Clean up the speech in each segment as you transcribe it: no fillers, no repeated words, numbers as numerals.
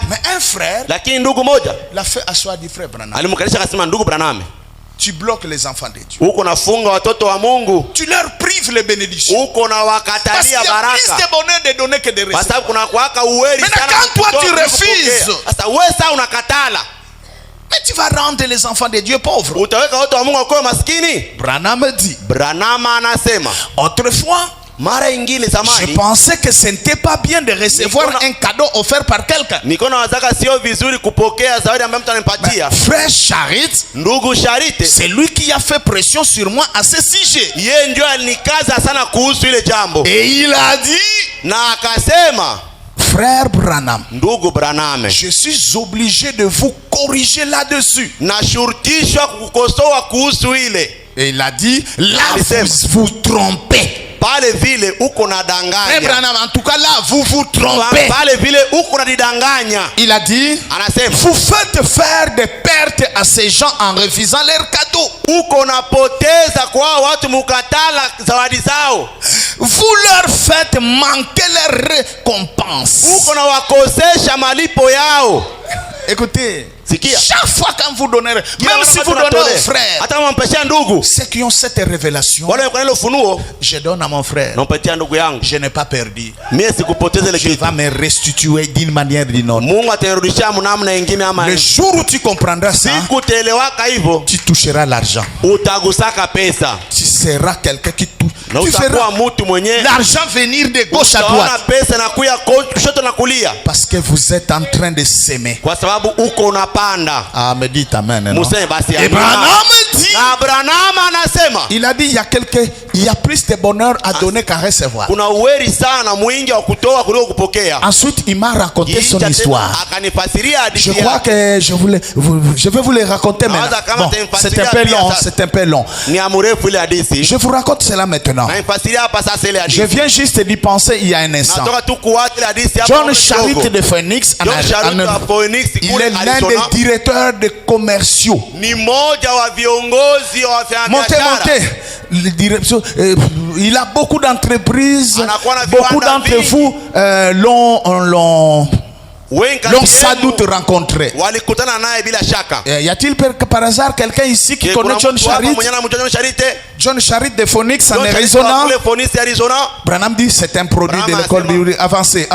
Mais un frère l'a fait asseoir du frère Branham. Tu bloques les enfants de Dieu. Tu leur prives les bénédictions. Parce qu'il y a plus de bonheur de donner que de recevoir. Maintenant quand toi tu refuses, mais tu vas rendre les enfants de Dieu pauvres. Branham dit. Autrefois, je pensais que ce n'était pas bien de recevoir un cadeau offert par quelqu'un. Frère Charit, c'est lui qui a fait pression sur moi à ce sujet. Et il a dit, frère Branham, je suis obligé de vous corriger là-dessus. Et il a dit, là vous trompez. Frère Branham, en tout cas là vous vous trompez. Il a dit, vous faites faire des pertes à ces gens en refusant leurs cadeaux. Vous leur faites manquer leur récompense. Écoutez, chaque fois quand vous donnez, même si vous donnez aux frères, ceux qui ont cette révélation, je donne à mon frère. Je n'ai pas perdu. Je vais me restituer d'une manière ou d'une autre. Le jour où tu comprendras ça, tu toucheras l'argent. Tu seras quelqu'un qui touche. Tu feras l'argent venir de gauche à droite. Parce que vous êtes en train de s'aimer. Ah, me dites amen. Et Branham dit, il a dit, il y a plus de bonheur à donner qu'à recevoir. Ensuite, il m'a raconté son histoire. Je crois que je vais vous les raconter maintenant. Bon, c'est un peu long. Je vous raconte cela maintenant. Je viens juste d'y penser il y a un instant. John Charit de Phoenix, il est l'un des directeurs de commerciaux. Montez. Il a beaucoup d'entreprises. Beaucoup d'entre vous l'ont sans doute rencontré. Y a-t-il par hasard quelqu'un ici qui connaît John Charit? John Charit de Phoenix en Arizona. Branham dit c'est un produit de l'école biblique. Avancez.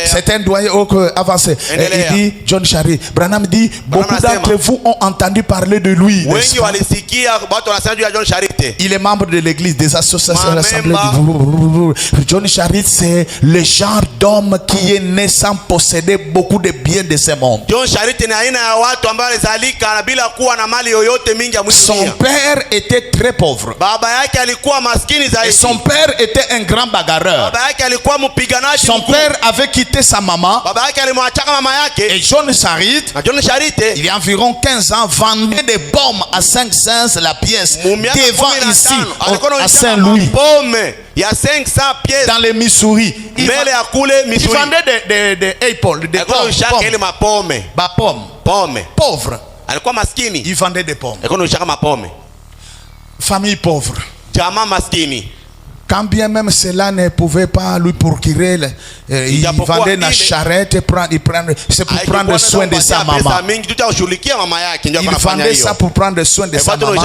C'est un doyen avancé. Il dit John Charit. Branham dit beaucoup d'entre vous ont entendu parler de lui. Il est membre de l'église, des associations, de l'assemblée. John Charit, c'est le genre d'homme qui est né sans posséder beaucoup de biens de ce monde. Son père était très pauvre. Et son père était un grand bagarreur. Son père avait quitté sa maman. Et John Charit, il y a environ 15 ans, vendait des pommes à 5 cents la pièce devant ici à Saint-Louis. Il y a 500 pièces dans le Missouri. Il vendait des pommes. Pauvre. Il vendait des pommes. Famille pauvre. Quand bien même cela ne pouvait pas lui procurer, il vendait la charrette, c'est pour prendre soin de sa maman. Il vendait ça pour prendre soin de sa maman.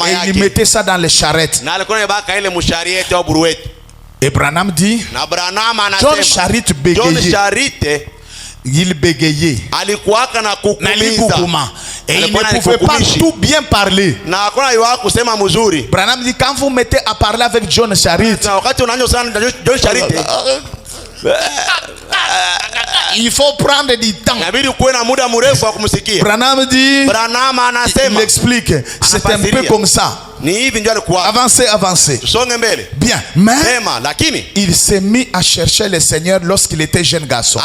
Et il mettait ça dans les charrettes. Et Branham dit, John Charit bégayait. Il bégayait. Et il ne pouvait pas tout bien parler. Branham dit, quand vous mettez à parler avec John Charit, il faut prendre du temps. Branham dit, il explique, c'est un peu comme ça. Avancez. Bien, mais il s'est mis à chercher le Seigneur lorsqu'il était jeune garçon.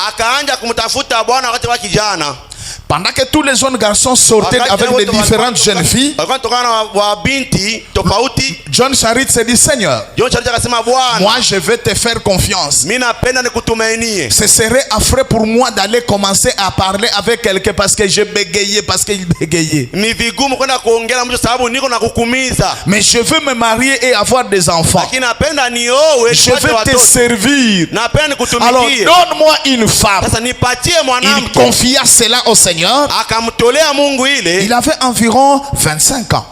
Pendant que tous les jeunes garçons sortaient avec les différentes jeunes filles, John Charit s'est dit, Seigneur, moi je vais te faire confiance. Ce serait affreux pour moi d'aller commencer à parler avec quelqu'un parce que je bégayais, parce qu'il bégayait. Mais je veux me marier et avoir des enfants. Je veux te servir. Alors donne-moi une femme. Il confia cela au Seigneur. Il avait environ 25 ans.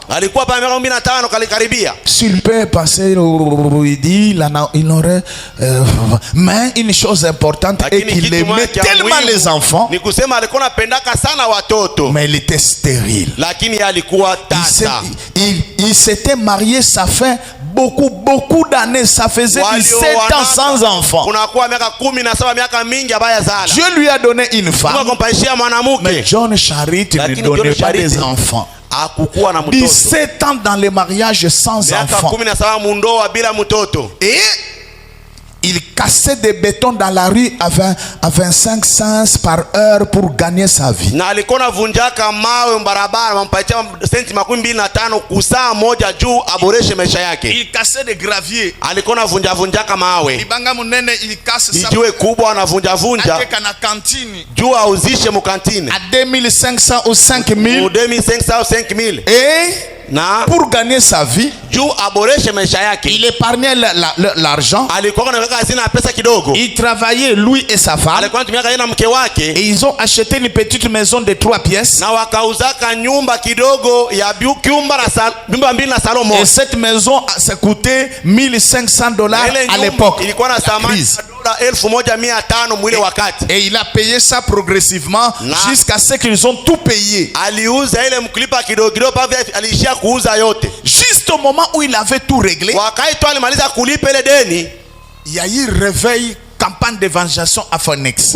S'il peut passer, il dit, il aurait. Mais une chose importante est qu'il aimait tellement les enfants. Mais il était stérile. Il s'était marié, ça fait beaucoup d'années. Ça faisait 17 ans sans enfant. Dieu lui a donné une femme. Mais John Charit ne donnait pas des enfants. 17 ans dans le mariage sans enfants. Et il cassait des bétons dans la rue à 25 cents par heure pour gagner sa vie. Il cassait des graviers. Il casse ça à 2500 ou 5000. Et pour gagner sa vie, il épargnait l'argent. Il travaillait, lui et sa femme. Et ils ont acheté une petite maison de 3 pièces. Et cette maison, ça coûtait $1500 à l'époque. Et il a payé ça progressivement jusqu'à ce qu'ils ont tout payé. Juste au moment où il avait tout réglé, il y a eu réveil, campagne d'évangélisation à Phoenix.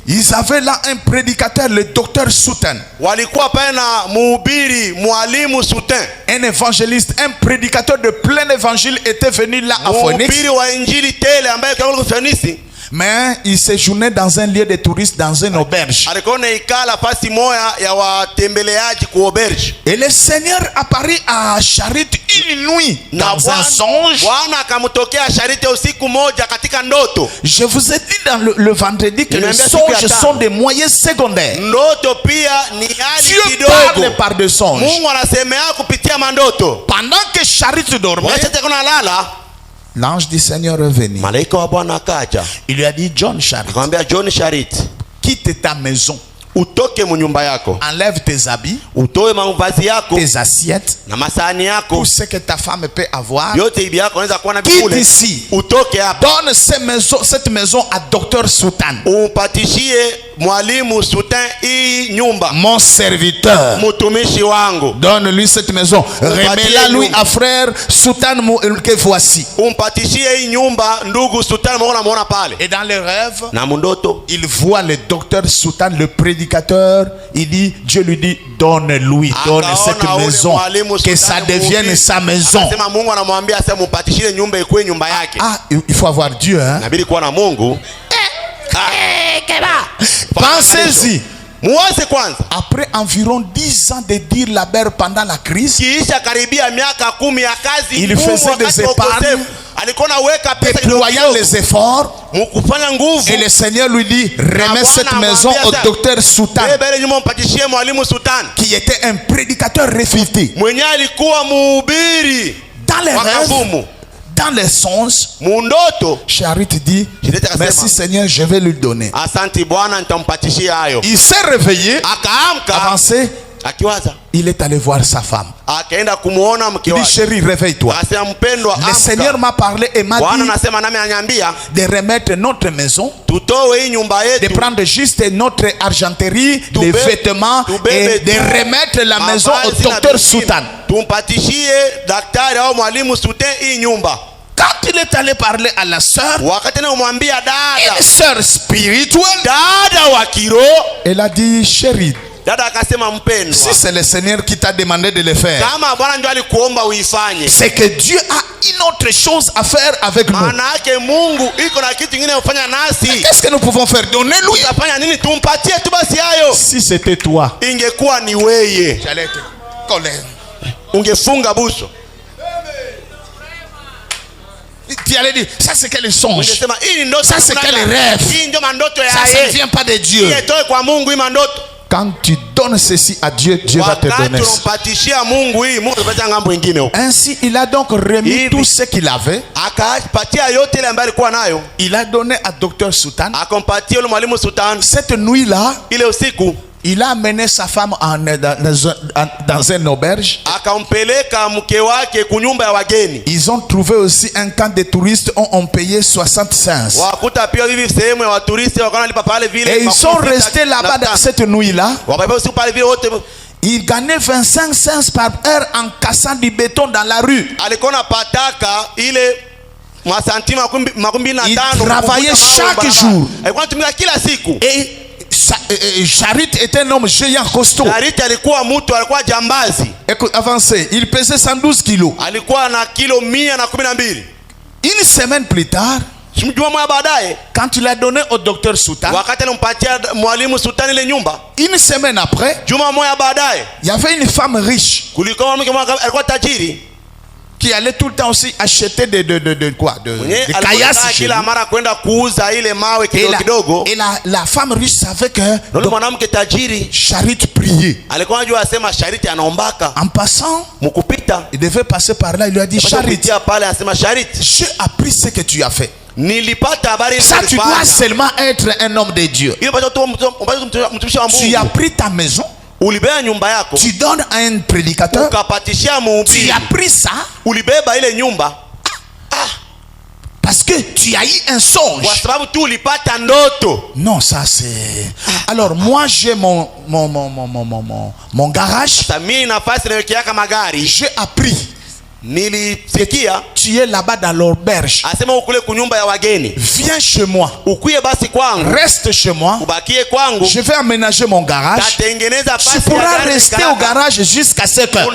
Ils avaient là un prédicateur, le docteur Soutan. Un évangéliste, un prédicateur de plein évangile était venu là à Phoenix. Mais il séjournait dans un lieu de touristes, dans une auberge. Et le Seigneur apparut à Charit une nuit dans un songe. Je vous ai dit dans le vendredi que les songes sont des moyens secondaires. Dieu parle par des songes. Pendant que Charit dormait, l'ange du Seigneur est venu. Il lui a dit, John Charit, quitte ta maison. Enlève tes habits, tes assiettes, tout ce que ta femme peut avoir. Quitte ici. Donne cette maison à Docteur Soutan, mon serviteur. Donne-lui cette maison. Remets-la lui à frère Soutan que voici. Et dans les rêves, il voit le Docteur Soutan, le prédicateur. Il dit, Dieu lui dit, donne-lui, donne cette maison, que ça devienne sa maison. Il faut avoir Dieu, hein? Pensez-y. Après environ 10 ans de dire la berre pendant la crise, il faisait des épargnes, déployant les efforts. Et le Seigneur lui dit, remets cette maison au docteur Soutan, qui était un prédicateur réfuté. Dans les rêves, dans les songes, Charit dit, merci Seigneur, je vais lui donner. Il s'est réveillé, avancé. Il est allé voir sa femme. Il dit, chérie, réveille-toi. Le Seigneur m'a parlé et m'a dit de remettre notre maison, de prendre juste notre argenterie, les vêtements, et de remettre la maison au docteur Soutan. Quand il est allé parler à la sœur, une sœur spirituelle, elle a dit, chérie, Dada akasema mpendwa, si c'est le Seigneur qui t'a demandé de le faire, kama Bwana ndio alikuomba uifanye, c'est que Dieu a une autre chose à faire avec nous. Maana yake Mungu iko na kitu kingine kufanya nasi. Qu'est-ce que nous pouvons faire? Donnez-lui. Tutafanya nini? Tumpatie tu basi hayo. Si c'était toi, ingekuwa ni weye, j'allais te colère. Ungefunga buso. Tu allais dire, ça c'est quel songe, ça c'est quel rêve, ça ne vient pas de Dieu. Quand tu donnes ceci à Dieu, Dieu va te donner. Ainsi, il a donc remis tout ce qu'il avait. Il a donné à Dr Soutan. Cette nuit-là, il a amené sa femme dans une auberge. Ils ont trouvé aussi un camp de touristes où on payait 60 cents. Et ils sont restés là-bas dans cette nuit-là. Ils gagnaient 25 cents par heure en cassant du béton dans la rue. Ils travaillaient chaque jour. Et Charit était un homme géant costaud. Écoute, avancez. Il pesait 112 kilos. Une semaine plus tard, quand il a donné au docteur Soutan, une semaine après, il y avait une femme riche qui allait tout le temps aussi acheter des caillasses chez lui. Et la femme riche savait que Charit priait. En passant, il devait passer par là. Il lui a dit, Charit, j'ai appris ce que tu as fait. Ça, tu dois seulement être un homme de Dieu. Tu as pris ta maison, tu donnes à un prédicateur, tu as pris ça parce que tu as eu un songe. Non, ça c'est... Alors moi j'ai mon garage. J'ai appris. Tu es là-bas dans l'auberge. Viens chez moi. Reste chez moi. Je vais aménager mon garage. Tu pourras rester au garage jusqu'à 7 heures.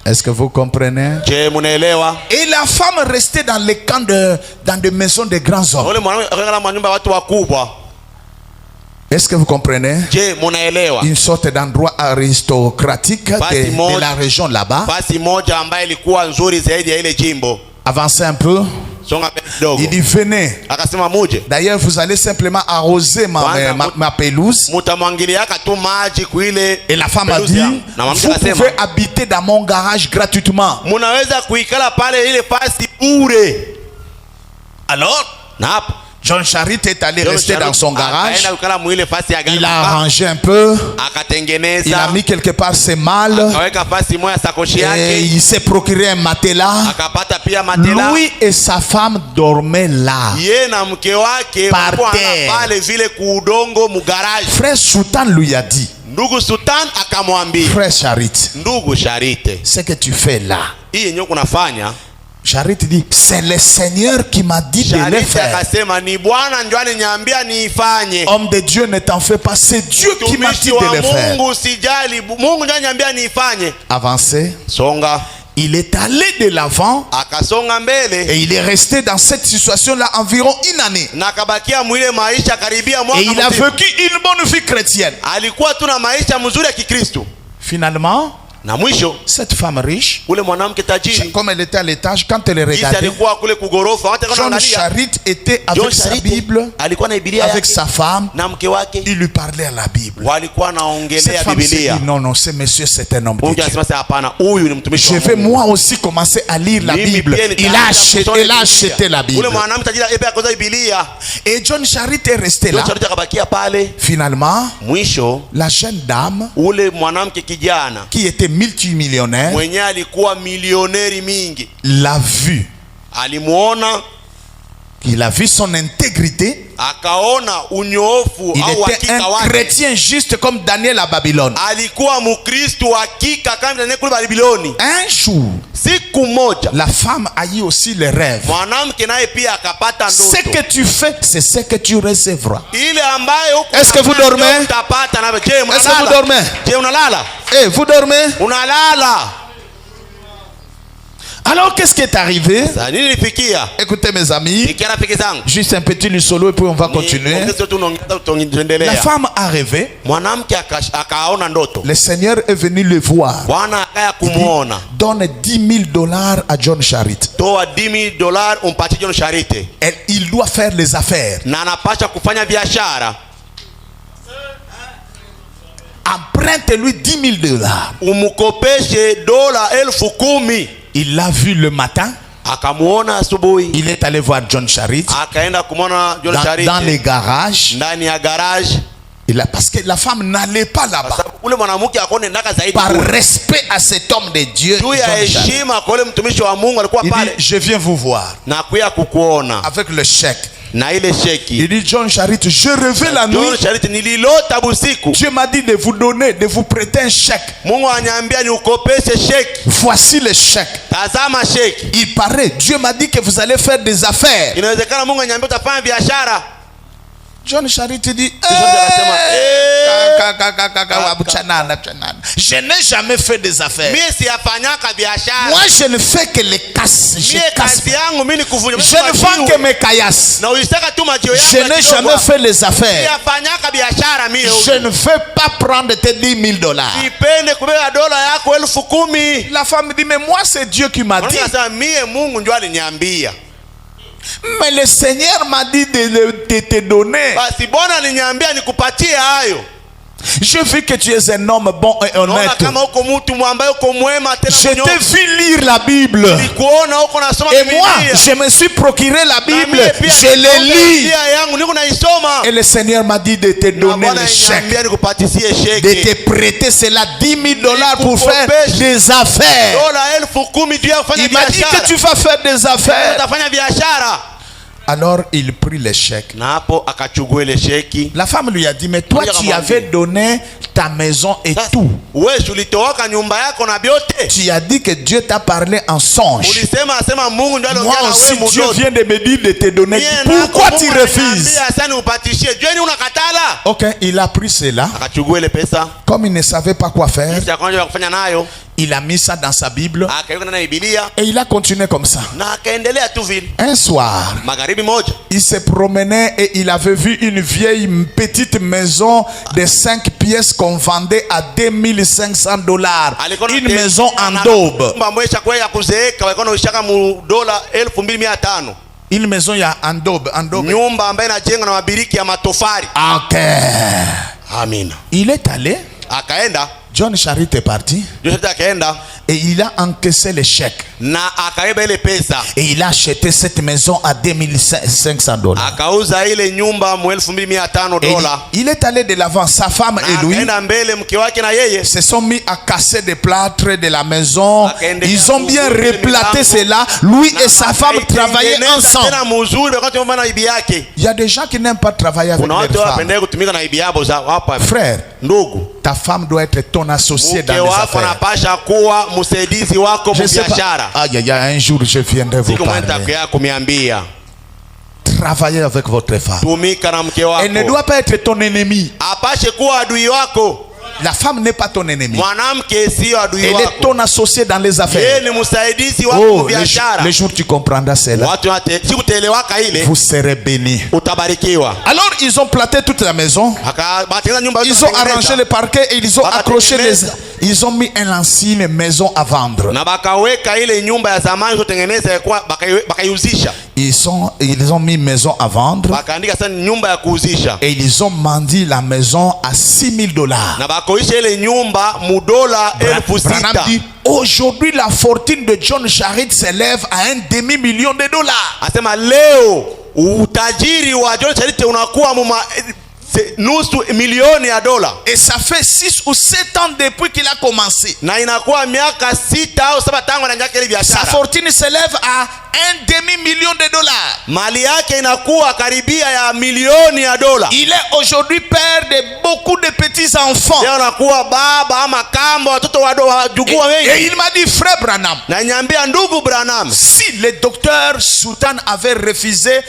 Est-ce que vous comprenez? Et la femme restait dans les camps dans des maisons de grands hommes. Est-ce que vous comprenez? Une sorte d'endroit aristocratique de la région là-bas. Avancez un peu. Il dit venez. D'ailleurs vous allez simplement arroser ma pelouse. Et la femme a dit, vous pouvez habiter dans mon garage gratuitement. Alors John Charit est allé rester dans son garage. Il a arrangé un peu. Il a mis quelque part ses malles. Et il s'est procuré un matelas. Lui et sa femme dormaient là, par terre. Frère Soutan lui a dit, frère Charit, ce que tu fais là, Charit dit, c'est le Seigneur qui m'a dit de le faire. Homme de Dieu, ne t'en fais pas, c'est Dieu qui m'a dit de le faire. Avancez. Il est allé de l'avant et il est resté dans cette situation-là environ une année. Et il a vécu une bonne vie chrétienne. Finalement, cette femme riche, comme elle était à l'étage, quand elle regardait, John Charit était avec sa Bible, avec sa femme. Il lui parlait à la Bible. Cette femme s'est dit, non, ce monsieur c'est un homme de Dieu. Je vais moi aussi commencer à lire la Bible. Il a acheté la Bible. Et John Charit est resté là. Finalement, la jeune dame qui était multimillionnaire l'a vu. Il a vu son intégrité. Akaona unyoofu il au était hakika un wake. chrétien juste comme Daniel à Babylone. Alikuwa mukristo hakika kama Daniel kule Babiloni. Un jour, siku moja, la femme a eu aussi le rêve. Mwanamke naye pia akapata ndoto. Ce que tu fais, c'est ce que tu recevras. Ile ambayo uko. Est-ce que vous dormez? Utapata na je, unalala? Est-ce que vous dormez? Je, unalala? Eh, vous dormez? Unalala. Alors qu'est-ce qui est arrivé? Écoutez mes amis, juste un petit solo et puis on va continuer. La femme a rêvé. Le Seigneur est venu le voir. Il dit, donne $10,000 à John Charit. Il doit faire les affaires. Emprunte-lui $10,000. Il l'a vu le matin. Il est allé voir John Charit dans les garages. Parce que la femme n'allait pas là-bas. Par respect à cet homme de Dieu, il dit, je viens vous voir avec le chèque. Il dit, John Charit, je rêvais la nuit. Dieu m'a dit de vous donner, de vous prêter un chèque. Voici le chèque. Il paraît, Dieu m'a dit que vous allez faire des affaires. John Charit dit, je n'ai jamais fait des affaires. Moi je ne fais que les casses. Je ne vends que mes caillasses. Je n'ai jamais fait les affaires. Je ne veux pas prendre tes $10,000. La femme dit, mais moi c'est Dieu qui m'a dit. Mais le Seigneur m'a dit de te donner. Je vis que tu es un homme bon et honnête. Je t'ai vu lire la Bible. Et moi, je me suis procuré la Bible. Je l'ai lu. Et le Seigneur m'a dit de te donner le chèque. De te prêter cela $10,000 pour faire des affaires. Il m'a dit que tu vas faire des affaires. Alors il prit le chèque. La femme lui a dit, mais toi tu avais donné ta maison et tout. Tu as dit que Dieu t'a parlé en songe. Moi aussi Dieu vient de me dire de te donner. Pourquoi tu refuses? Ok, il a pris cela. Comme il ne savait pas quoi faire, il a mis ça dans sa Bible et il a continué comme ça. Un soir, il se promenait et il avait vu une vieille petite maison de 5 pièces qu'on vendait à $2,500. Une maison en daube. Une maison en daube. Ok. Il est allé. John Charit est parti. Et il a encaissé le chèque. Et il a acheté cette maison à $2,500. Il est allé de l'avant. Sa femme et lui se sont mis à casser des plâtres de la maison. Ils ont bien replaté cela. Lui et sa femme travaillaient ensemble. Il y a des gens qui n'aiment pas travailler avec leur femme. Frère, ta femme doit être ton associé dans les affaires. Je sais pas. Un jour je viendrai vous parler. Travaillez avec votre femme. Elle ne doit pas être ton ennemi. La femme n'est pas ton ennemi. Elle est ton associé dans les affaires. Oh, le jour tu comprendras cela, vous serez bénis. Alors ils ont planté toute la maison. Ils ont arrangé le parquet et ils ont accroché les... Ils ont mis un lancine maison à vendre. Ils ont mis maison à vendre. Et ils ont vendu la maison à $6,000. Branham dit, aujourd'hui la fortune de John Charit s'élève à $500,000. nusu milioni ya dola. Et ça fait 6 ou 7 ans depuis qu'il a commencé. Na inakuwa miaka 6 au 7 tangu anaanza ile biashara. Sa fortune s'élève à $1,5 million. Mali yake inakuwa karibia ya milioni ya dola. Il est aujourd'hui père de beaucoup de petits enfants. Leo anakuwa baba ama kamba watoto wadogo wajukuu wengi. Et il m'a dit, frère Branham, na niambia ndugu Branham, si le docteur Sultan avait refusé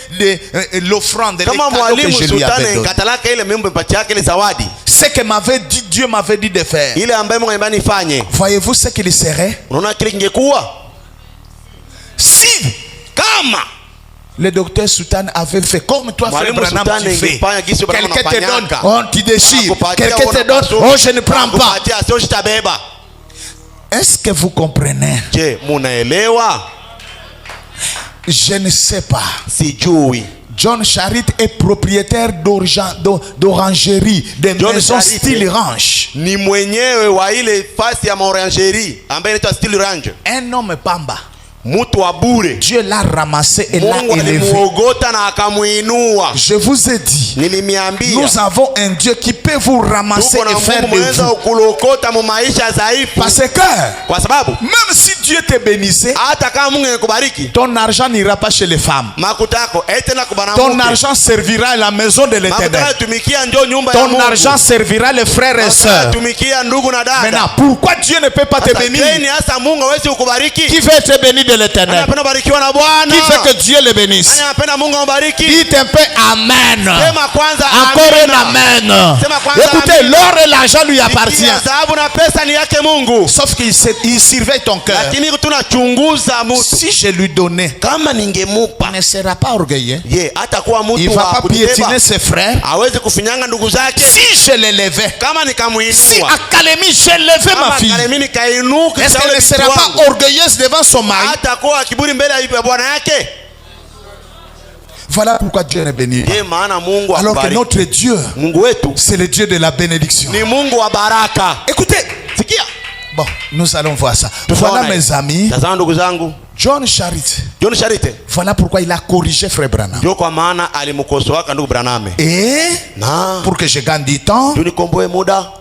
l'offrande, kama mwalimu Sultan katalaka ile membe mpati yake ile zawadi, ce que m'avait dit, Dieu m'avait dit de faire, ile ambaye Mungu anambia nifanye, voyez-vous ce qu'il serait? Unaona kile kingekuwa si kama le docteur Sultan avait fait comme toi, frère Branham, tu fais. Quelqu'un te donne, oh, tu déchires. Quelqu'un te donne, oh, je ne prends pas. Est-ce que vous comprenez? Je ne sais pas. John Charit est propriétaire d'orangerie, de maison style ranch. Ni mwenyewe wa ile fasi ya orangerie ambaye inaitwa style ranch. Un homme pamba. Mutu wa bure. Dieu l'a ramassé et l'a élevé. Je vous ai dit, nous avons un Dieu qui peut vous ramasser et faire de vous. Parce que même si Dieu te bénissait, ton argent n'ira pas chez les femmes. Ton argent servira à la maison de l'Éternel. Ton argent servira les frères et sœurs. Maintenant, pourquoi Dieu ne peut pas te bénir? Qui veut te bénir de l'Éternel? Qui veut que Dieu le bénisse? Dites un peu amen. Encore un amen. Écoutez, l'or et l'argent lui appartient. Sauf qu'il surveille ton cœur. Si je lui donnais, il ne sera pas orgueilleux. Il ne va pas piétiner ses frères. Si je l'élevais, si à Kalemi je levais ma fille, est-ce qu'elle ne sera pas orgueilleuse devant son mari? Voilà pourquoi Dieu est béni. Alors que notre Dieu, c'est le Dieu de la bénédiction. Écoutez, bon, nous allons voir ça. Voilà mes amis, John Charit. Voilà pourquoi il a corrigé frère Branham. Et pour que je gagne du temps,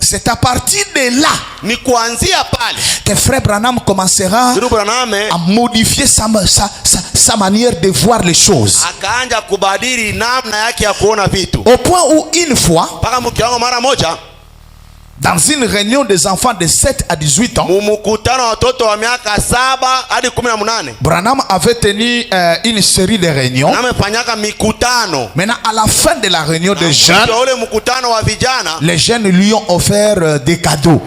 c'est à partir de là que frère Branham commencera à modifier sa manière de voir les choses. Au point où une fois, dans une réunion des enfants de 7 à 18 ans, Branham avait tenu une série de réunions. Maintenant, à la fin de la réunion des jeunes, les jeunes lui ont offert des cadeaux.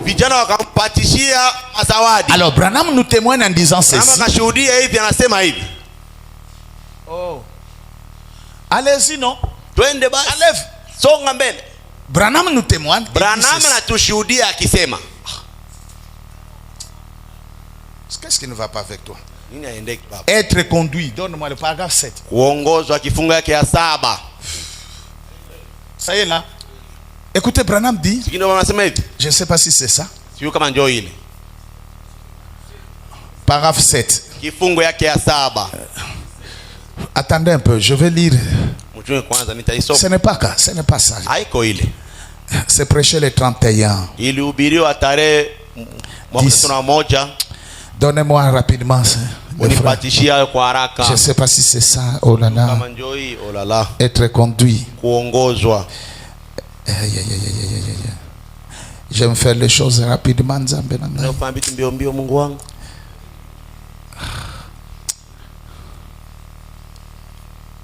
Alors Branham nous témoigne en disant ceci. Oh. Allez-y, non? Allez. Branham nous témoigne. Qu'est-ce qui ne va pas avec toi? Être conduit. Donne-moi le paragraphe 7. Ça y est là. Écoutez, Branham dit, je ne sais pas si c'est ça. Paragraphe 7. Attendez un peu, je vais lire. Ce n'est pas ça. C'est prêcher les 31. Donnez-moi rapidement ça. Je ne sais pas si c'est ça. Oh là là. Être conduit. J'aime faire les choses rapidement.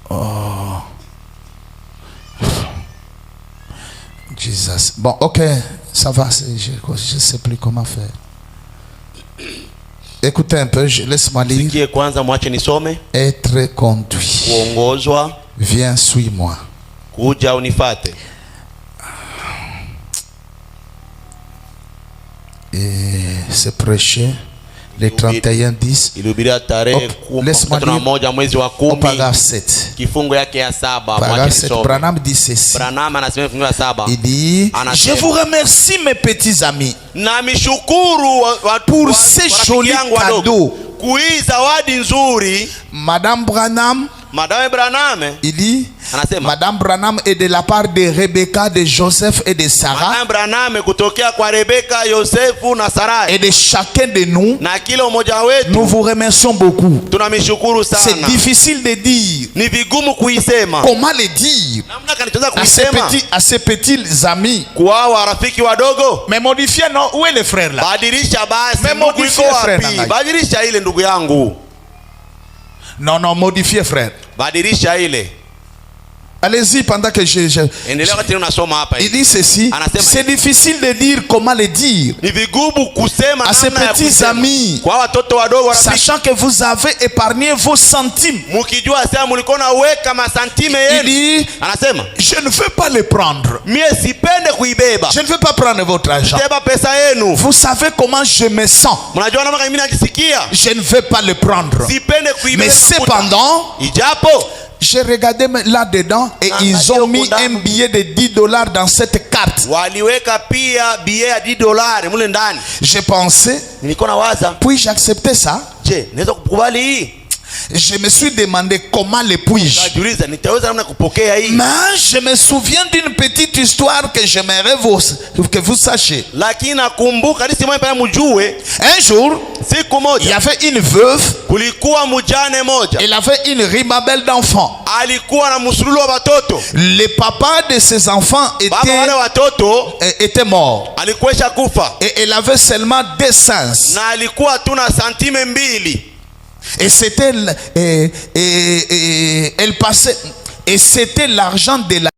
Oh. Jesus. Bon, ok, ça va. Je ne sais plus comment faire. Écoutez un peu, laisse-moi lire. Être conduit. Viens, suis-moi. Et c'est prêcher. Les 31:10. Laisse-moi lire au paragraphe 7. Paragraphe 7. Branham dit ceci. Il dit, je vous remercie mes petits amis pour ces jolis cadeaux. Madame Branham Madame Branham, il dit, anasema, Madame Branham est de la part de Rebecca, de Joseph et de Sarah. Madame Branham kutokea kwa Rebecca, Yosefu na Sarai. Et de chacun de nous, Na kila mmoja wetu, nous vous remercions beaucoup. tunamshukuru sana. C'est difficile de dire. Ni vigumu kuisema. Comment le dire Namna gani tunaweza kuisema à ces petits amis? kwa warafiki wadogo? Mais modifier, non, où est le frère là? Badilisha basi, Mais Mungu modifier, yuko frère, wapi? nangai. Badilisha ile ndugu yangu. Non, non, modifier frère. Badilisha ile. Allez-y pendant que Endelea wakati unasoma hapa. il dit ceci. C'est difficile de dire comment le dire Ni vigumu kusema à ces namna ya petits kusema. amis, Kwa watoto wadogo warafiki. sachant que vous avez épargné vos centimes. Mukijua sasa mlikuwa naweka masantime Il yenu. dit, Anasema, je ne veux pas les prendre. mie sipende kuibeba. Je ne veux pas prendre votre argent. Sibeba pesa yenu. Vous savez comment je me sens. Mnajua namna mimi najisikia? Je ne veux pas le prendre. Sipende kuibeba. Mais cependant, ijapo j'ai regardé là-dedans et ils ont mis un billet de $10 dans cette carte. waliweka pia bie ya $10 mule ndani. J'ai pensé, Nilikuwa nawaza, puis-je accepter ça? je, naweza kukubali hii? Je me suis demandé comment le puis-je. Najiuliza nitaweza namna kupokea hii? Mais je me souviens d'une petite histoire que j'aimerais que vous sachiez. Lakini nakumbuka lisi moja pale mjue, Un jour, siku il y moja avait une veuve, kulikuwa mjane moja. elle avait une ribambelle d'enfants. Alikuwa na msululu wa watoto. Le papa de ses enfants Baba wale watoto était mort. alikuwesha kufa. Et elle avait seulement 2 cents. Na alikuwa tu na santime mbili. Et c'était, elle passait, et c'était l'argent de la